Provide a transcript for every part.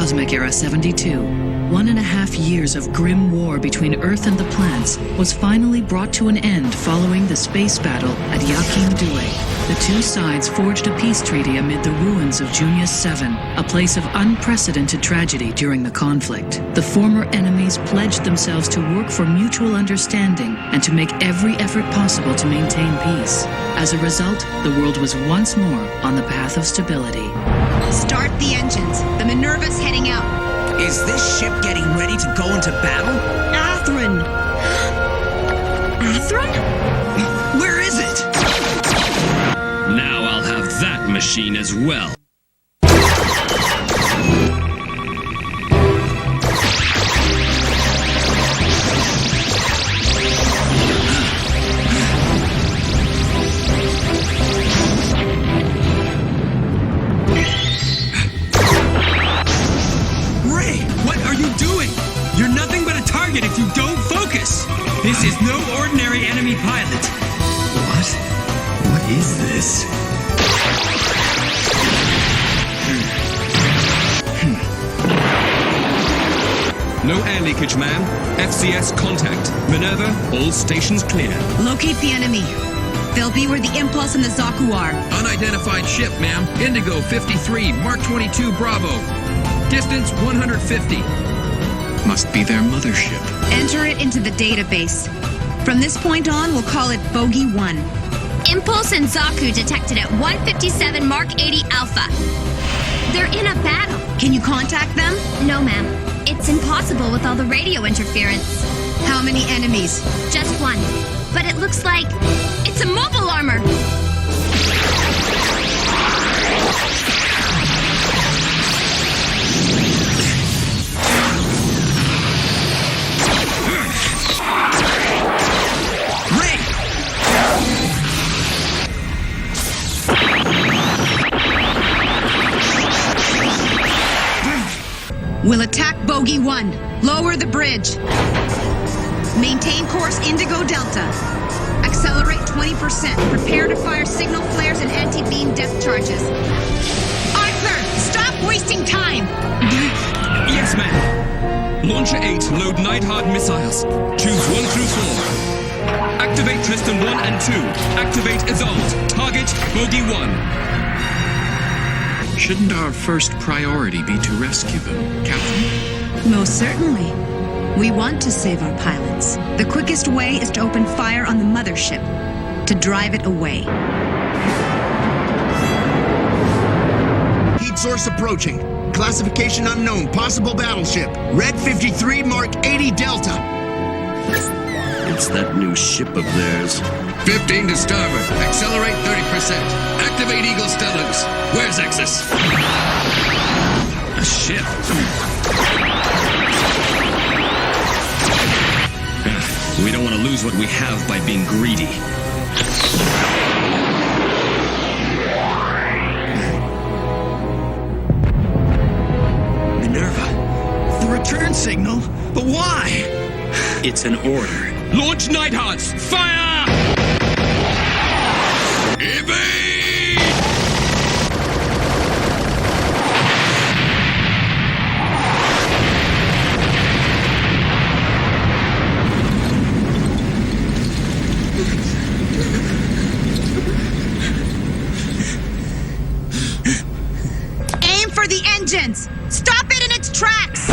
Cosmic Era 72, 1.5 years of grim war between Earth and the plants was finally brought to an end following the space battle at Yakin Due. The two sides forged a peace treaty amid the ruins of Junius 7, a place of unprecedented tragedy during the conflict. The former enemies pledged themselves to work for mutual understanding and to make every effort possible to maintain peace. As a result, the world was once more on the path of stability. Start the engines. The Minerva's heading out. Is this ship getting ready to go into battle? Athron! Athron? Where is it? Now I'll have that machine as well. You're nothing but a target if you don't focus! This is no ordinary enemy pilot. What? What is this? No air leakage, ma'am. FCS contact. Minerva, all stations clear. Locate the enemy. They'll be where the Impulse and the Zaku are. Unidentified ship, ma'am. Indigo 53, Mark 22 Bravo. Distance 150. Must be their mothership. Enter it into the database. From this point on, we'll call it Bogey 1. Impulse and Zaku detected at 157 Mark 80 Alpha. They're in a battle. Can you contact them? No, ma'am. It's impossible with all the radio interference. How many enemies? Just one. But it looks like it's a mobile armor. We'll attack Bogey 1. Lower the bridge. Maintain course Indigo Delta. Accelerate 20%. Prepare to fire signal flares and anti-beam depth charges. Arthur, stop wasting time! Yes, ma'am. Launcher 8, load Neidhard missiles. Choose 1 through 4. Activate Tristan 1 and 2. Activate Isolde. Target Bogey 1. Shouldn't our first priority be to rescue them, Captain? Most certainly. We want to save our pilots. The quickest way is to open fire on the mothership, to drive it away. Heat source approaching. Classification unknown. Possible battleship. Red 53 Mark 80 Delta. It's that new ship of theirs. 15 to starboard. Accelerate 30%. Activate Eagle Stellux. Where's Exus? A ship? We don't want to lose what we have by being greedy. Minerva. The return signal? But why? It's an order. Launch Neidhards! Fire! Evade! Aim for the engines! Stop it in its tracks!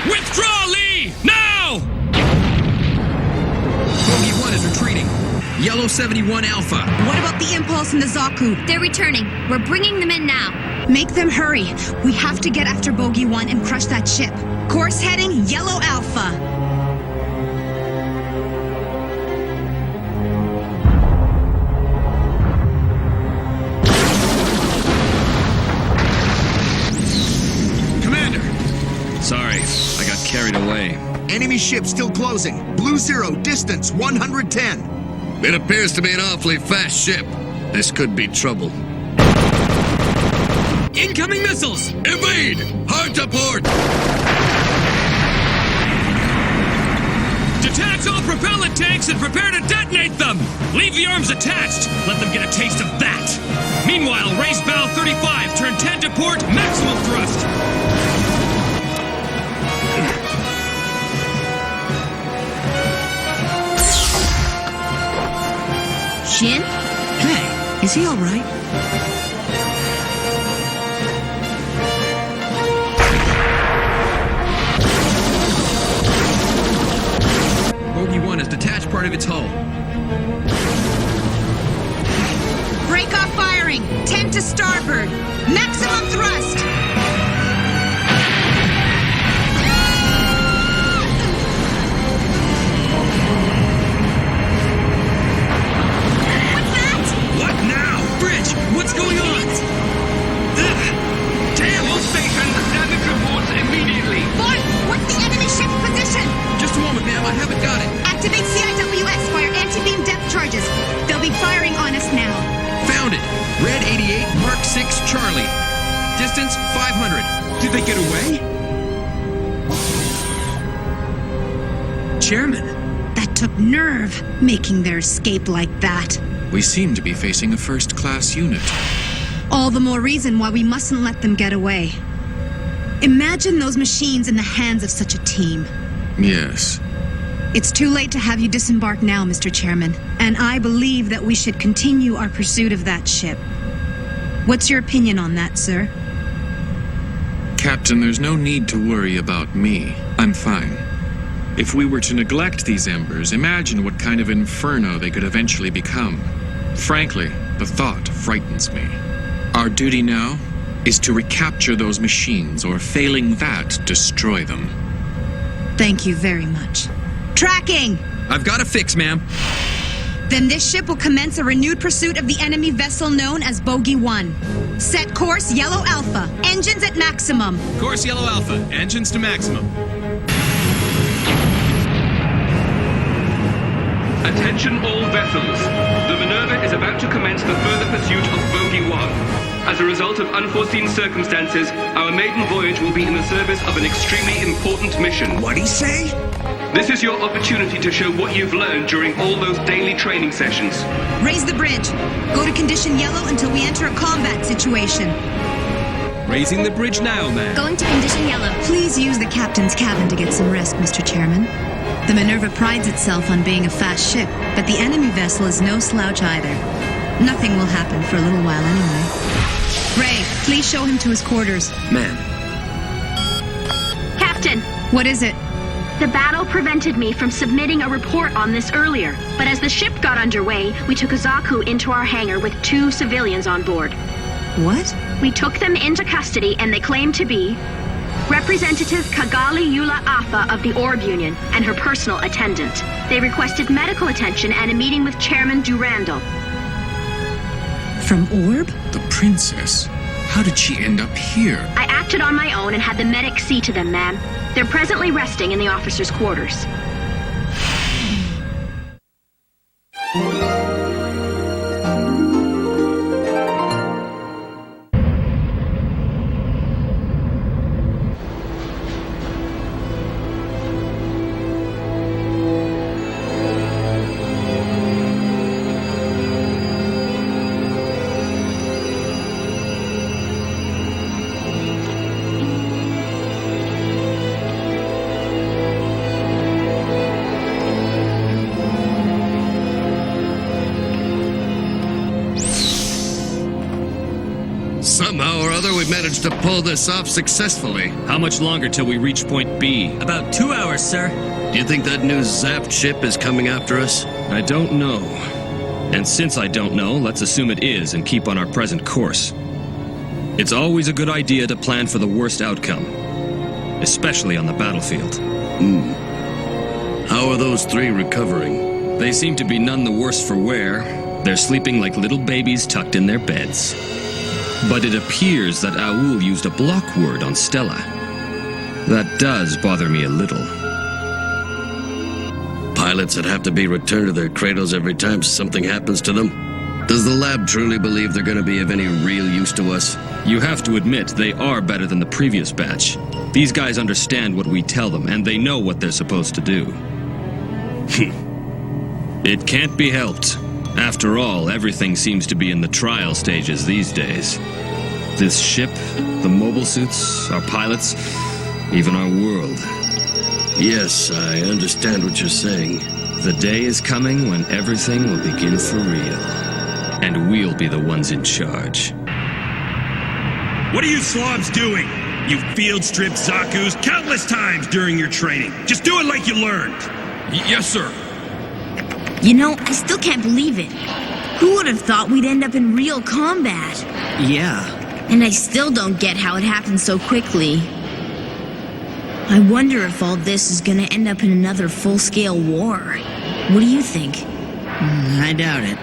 Withdraw, Lee! Now! Bogey 1 is retreating. Yellow 71 Alpha. What about the Impulse and the Zaku? They're returning. We're bringing them in now. Make them hurry. We have to get after Bogey 1 and crush that ship. Course heading Yellow Alpha. Sorry, I got carried away. Enemy ship still closing. Blue 0, distance 110. It appears to be an awfully fast ship. This could be trouble. Incoming missiles! Evade! Hard to port! Detach all propellant tanks and prepare to detonate them! Leave the arms attached! Let them get a taste of that! Meanwhile, raise bow 35, turn 10 to port, maximum thrust! Shin? Hey, is he all right? Bogey 1 has detached part of its hull. Break off firing! 10 to starboard! Maximum thrust! What's that? What now? Bridge, what's going on? Damn! All stations, damage reports immediately! Boy, what's the enemy ship's position? Just a moment, ma'am. I haven't got it. Activate CIWS, fire anti-beam depth charges. They'll be firing on us now. Found it. Red 88, Mark 6, Charlie. Distance 500. Did they get away? Chairman, That took nerve, making their escape like that. We seem to be facing a first-class unit. All the more reason why we mustn't let them get away. Imagine those machines in the hands of such a team. Yes. It's too late to have you disembark now, Mr. Chairman, and I believe that we should continue our pursuit of that ship. What's your opinion on that, sir? Captain, there's no need to worry about me. I'm fine. If we were to neglect these embers, imagine what kind of inferno they could eventually become. Frankly, the thought frightens me. Our duty now is to recapture those machines, or failing that, destroy them. Thank you very much. Tracking! I've got a fix, ma'am. Then this ship will commence a renewed pursuit of the enemy vessel known as Bogey 1. Set course Yellow Alpha. Engines at maximum. Course Yellow Alpha, engines to maximum. Attention all vessels. The Minerva is about to commence the further pursuit of Bogey 1. As a result of unforeseen circumstances, our maiden voyage will be in the service of an extremely important mission. What'd he say? This is your opportunity to show what you've learned during all those daily training sessions. Raise the bridge. Go to condition yellow until we enter a combat situation. Raising the bridge now, man. Going to condition yellow. Please use the captain's cabin to get some rest, Mr. Chairman. The Minerva prides itself on being a fast ship, but the enemy vessel is no slouch either. Nothing will happen for a little while anyway. Ray, please show him to his quarters. Ma'am. Captain, What is it? the battle prevented me from submitting a report on this earlier, but as the ship got underway, we took Azaku into our hangar with 2 civilians on board. What? We took them into custody and they claimed to be Representative Kagali Yula Afa of the Orb Union and her personal attendant. They requested medical attention and a meeting with Chairman Durandal. From Orb? The princess? How did she end up here? I acted on my own and had the medic see to them, ma'am. They're presently resting in the officers' quarters. Somehow or other, we managed to pull this off successfully. How much longer till we reach point B? about 2 hours, sir. Do you think that new Zapped ship is coming after us? I don't know. And since I don't know, let's assume it is and keep on our present course. It's always a good idea to plan for the worst outcome, especially on the battlefield. How are those 3 recovering? They seem to be none the worse for wear. They're sleeping like little babies tucked in their beds. But it appears that Aul used a block word on Stella. That does bother me a little. Pilots that have to be returned to their cradles every time something happens to them? Does the lab truly believe they're going to be of any real use to us? You have to admit they are better than the previous batch. These guys understand what we tell them, and they know what they're supposed to do. It can't be helped. After all, everything seems to be in the trial stages these days. This ship, the mobile suits, our pilots, even our world. Yes, I understand what you're saying. The day is coming when everything will begin for real. And we'll be the ones in charge. What are you slobs doing? You field-stripped Zakus countless times during your training. Just do it like you learned. Yes, sir. You know, I still can't believe it. Who would have thought we'd end up in real combat? Yeah. And I still don't get how it happened so quickly. I wonder if all this is gonna end up in another full-scale war. What do you think? I doubt it.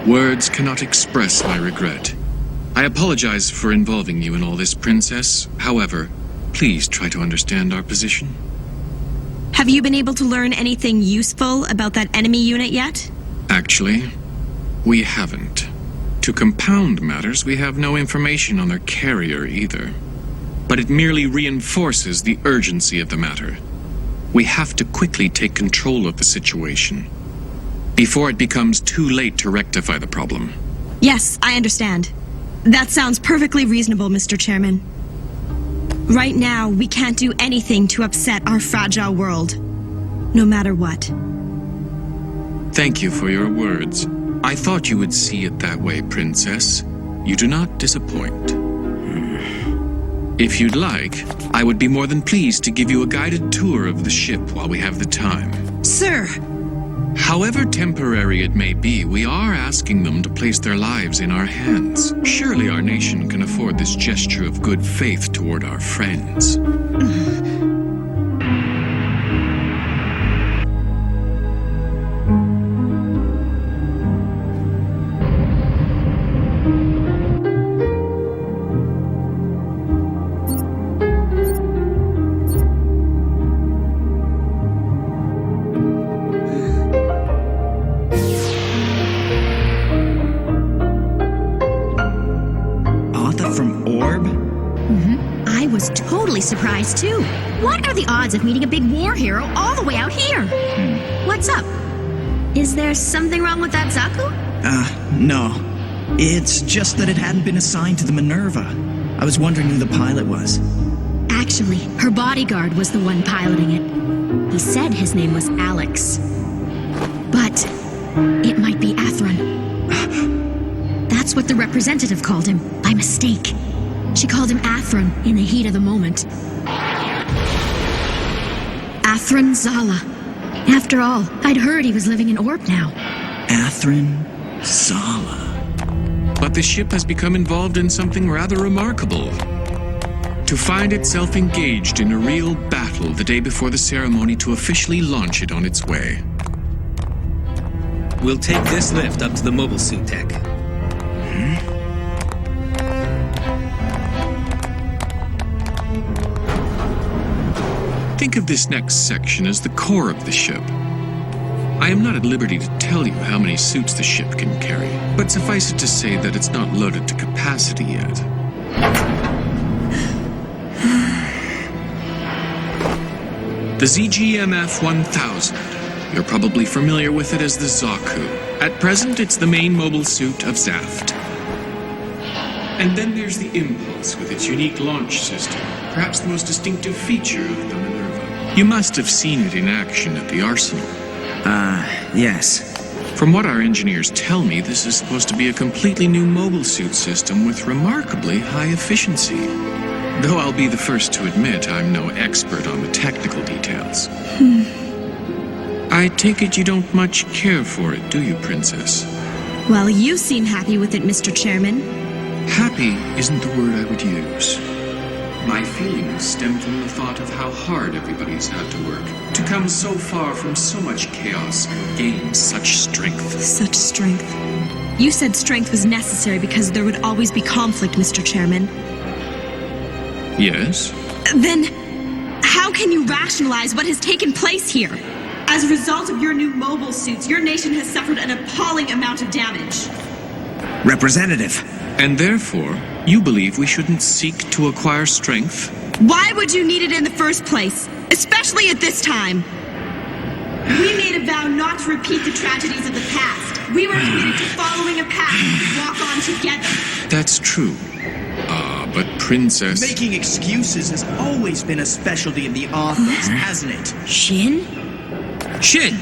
Words cannot express my regret. I apologize for involving you in all this, Princess. However, please try to understand our position. Have you been able to learn anything useful about that enemy unit yet? Actually, we haven't. To compound matters, we have no information on their carrier either. But it merely reinforces the urgency of the matter. We have to quickly take control of the situation before it becomes too late to rectify the problem. Yes, I understand. That sounds perfectly reasonable, Mr. Chairman. Right now, we can't do anything to upset our fragile world, no matter what. Thank you for your words. I thought you would see it that way, Princess. You do not disappoint. If you'd like, I would be more than pleased to give you a guided tour of the ship while we have the time. Sir! However temporary it may be, we are asking them to place their lives in our hands. Surely our nation can afford this gesture of good faith toward our friends. Surprised too. What are the odds of meeting a big war hero all the way out here? What's up? Is there something wrong with that Zaku? No. It's just that it hadn't been assigned to the Minerva. I was wondering who the pilot was. Actually, her bodyguard was the one piloting it. He said his name was Alex. But it might be Athron. That's what the representative called him, by mistake. She called him Athron in the heat of the moment. Athron Zala. After all, I'd heard he was living in Orb now. Athron Zala. But the ship has become involved in something rather remarkable. To find itself engaged in a real battle the day before the ceremony to officially launch it on its way. We'll take this lift up to the mobile suit deck. Think of this next section as the core of the ship. I am not at liberty to tell you how many suits the ship can carry, but suffice it to say that it's not loaded to capacity yet. The ZGMF-1000. You're probably familiar with it as the Zaku. At present, it's the main mobile suit of Zaft. And then there's the Impulse with its unique launch system, perhaps the most distinctive feature of the Minerva. You must have seen it in action at the arsenal. Yes. From what our engineers tell me, this is supposed to be a completely new mobile suit system with remarkably high efficiency. Though I'll be the first to admit I'm no expert on the technical details. I take it you don't much care for it, do you, Princess? Well, you seem happy with it, Mr. Chairman. Happy isn't the word I would use. My feelings stem from the thought of how hard everybody's had to work to come so far from so much chaos and gain such strength. Such strength. You said strength was necessary because there would always be conflict, Mr. Chairman. Yes? Then, how can you rationalize what has taken place here? As a result of your new mobile suits, your nation has suffered an appalling amount of damage. Representative, And therefore, you believe we shouldn't seek to acquire strength? Why would you need it in the first place? Especially at this time. We made a vow not to repeat the tragedies of the past. We were committed to following a path we could walk on together. That's true. But Princess... Making excuses has always been a specialty of the authors, hasn't it? Shin? Shin!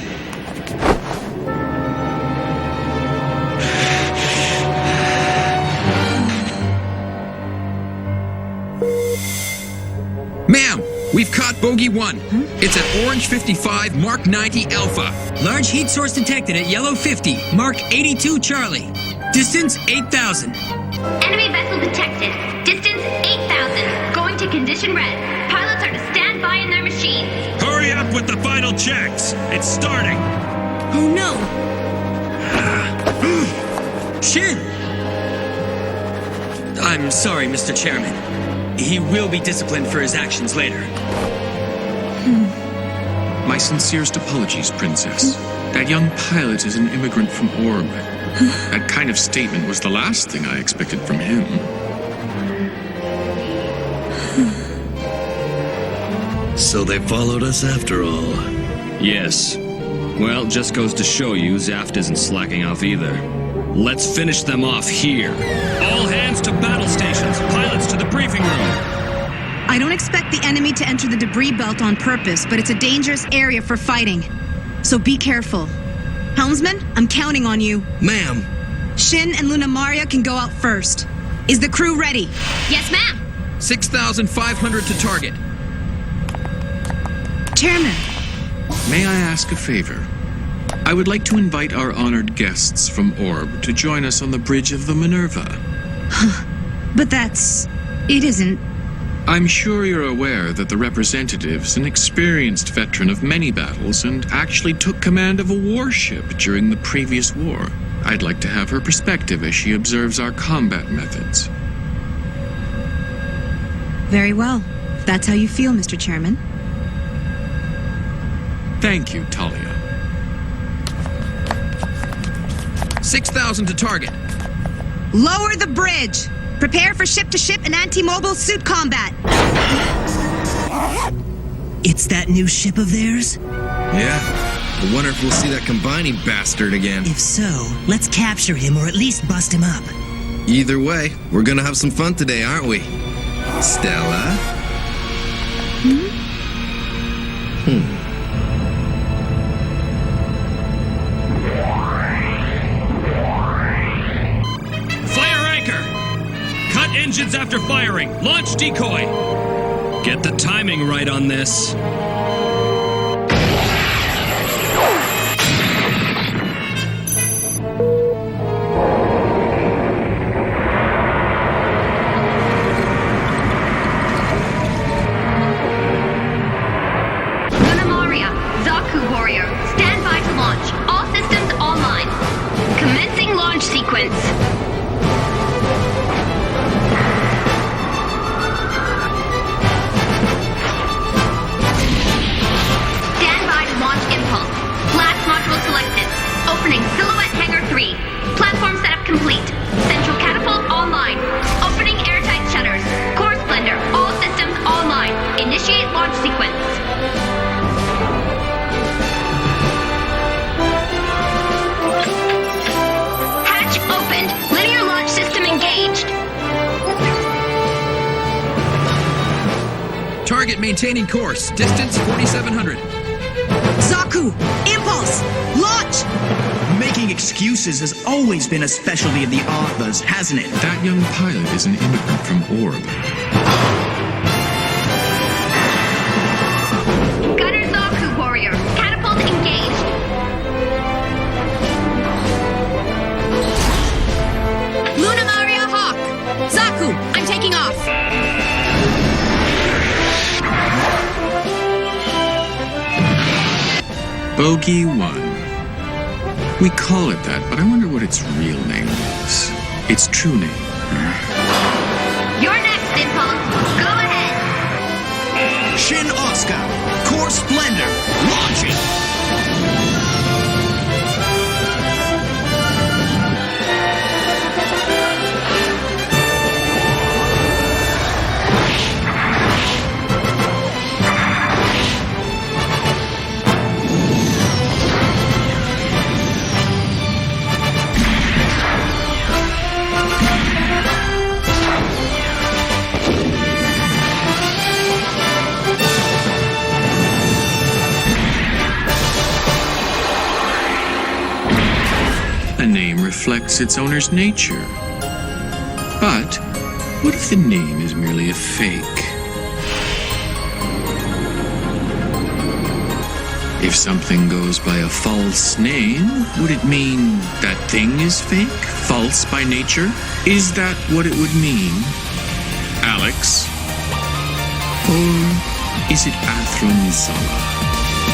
Ma'am, we've caught Bogey 1. It's at Orange 55, Mark 90 Alpha. Large heat source detected at Yellow 50, Mark 82 Charlie. Distance 8,000. Enemy vessel detected. Distance 8,000. Going to condition red. Pilots are to stand by in their machines. Hurry up with the final checks. It's starting. Oh no! Shin! I'm sorry, Mr. Chairman. He will be disciplined for his actions later. My sincerest apologies, Princess. That young pilot is an immigrant from Orb. That kind of statement was the last thing I expected from him. So they followed us after all. Yes. Well, just goes to show you Zaft isn't slacking off either. Let's finish them off here. All hands to battle stations. Pilots to the briefing room. I don't expect the enemy to enter the debris belt on purpose, but it's a dangerous area for fighting. So be careful. Helmsman, I'm counting on you. Ma'am. Shin and Luna Maria can go out first. Is the crew ready? Yes, ma'am. 6,500 to target. Chairman. May I ask a favor? I would like to invite our honored guests from Orb to join us on the bridge of the Minerva. But it isn't. I'm sure you're aware that the representative's an experienced veteran of many battles and actually took command of a warship during the previous war. I'd like to have her perspective as she observes our combat methods. Very well. If that's how you feel, Mr. Chairman. Thank you, Talia. 6,000 to target. Lower the bridge. Prepare for ship-to-ship and anti-mobile suit combat. It's that new ship of theirs? Yeah. I wonder if we'll see that combining bastard again. If so, let's capture him or at least bust him up. Either way, we're gonna have some fun today, aren't we? Stella? Fire anchor! Cut engines after firing. Launch decoy. Get the timing right on this. Luna Maria, Zaku Warrior, stand by to launch. All systems online. Commencing launch sequence. Stand by to launch impulse. Blast module selected. Opening Silhouette Hangar 3. Platform setup complete. Central catapult online. Opening airtight shutters. Core Splendor, all systems online. Initiate launch sequence. Hatch opened. Linear launch system engaged. Target maintaining course. Distance 4,700. Zaku, impulse, launch! Making excuses has always been a specialty of the authors, hasn't it? That young pilot is an immigrant from Orb. Gunner Zaku Warrior, catapult engaged. Luna Maria Hawk! Zaku, I'm taking off! Bogey 1. We call it that, but I wonder what its real name is. Its true name. You're next, Impulse. Go ahead. Shin Oscar, Core Splendor, launching! reflects its owner's nature. But what if the name is merely a fake? If something goes by a false name, would it mean that thing is fake? False by nature? Is that what it would mean? Alex? Or is it Athrun Zala?